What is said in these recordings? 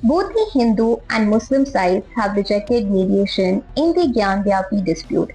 Both the Hindu and Muslim sides have rejected mediation in the Gyanvapi dispute,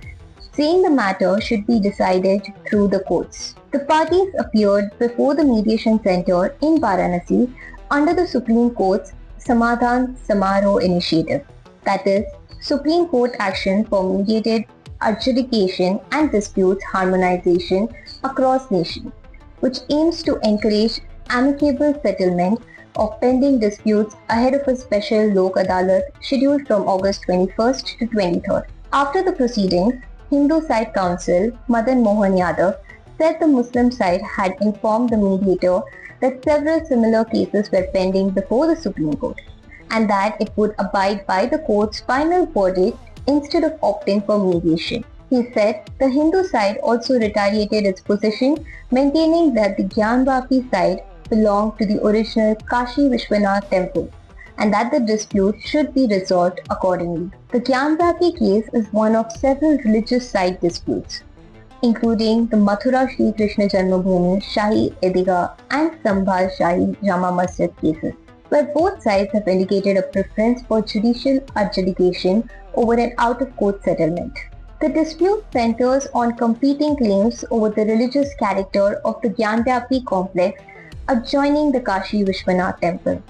saying the matter should be decided through the courts. The parties appeared before the mediation center in Varanasi under the Supreme Court's Samadhan Samaro initiative, that is, Supreme Court action for mediated adjudication and disputes harmonization across nations, which aims to encourage amicable settlement of pending disputes ahead of a special Lok Adalat scheduled from August 21st to 23rd. After the proceedings, Hindu side counsel Madan Mohan Yadav said the Muslim side had informed the mediator that several similar cases were pending before the Supreme Court and that it would abide by the court's final verdict instead of opting for mediation. He said the Hindu side also retaliated its position, maintaining that the Gyanvapi side belonged to the original Kashi Vishwanath temple and that the dispute should be resolved accordingly. The Gyanvapi case is one of several religious side disputes, including the Mathura Shri Krishna Janmabhoomi Shahi Eidgah and Sambhal Shahi Jama Masjid cases, where both sides have indicated a preference for judicial adjudication over an out-of-court settlement. The dispute centers on competing claims over the religious character of the Gyanvapi complex adjoining the Kashi Vishwanath temple.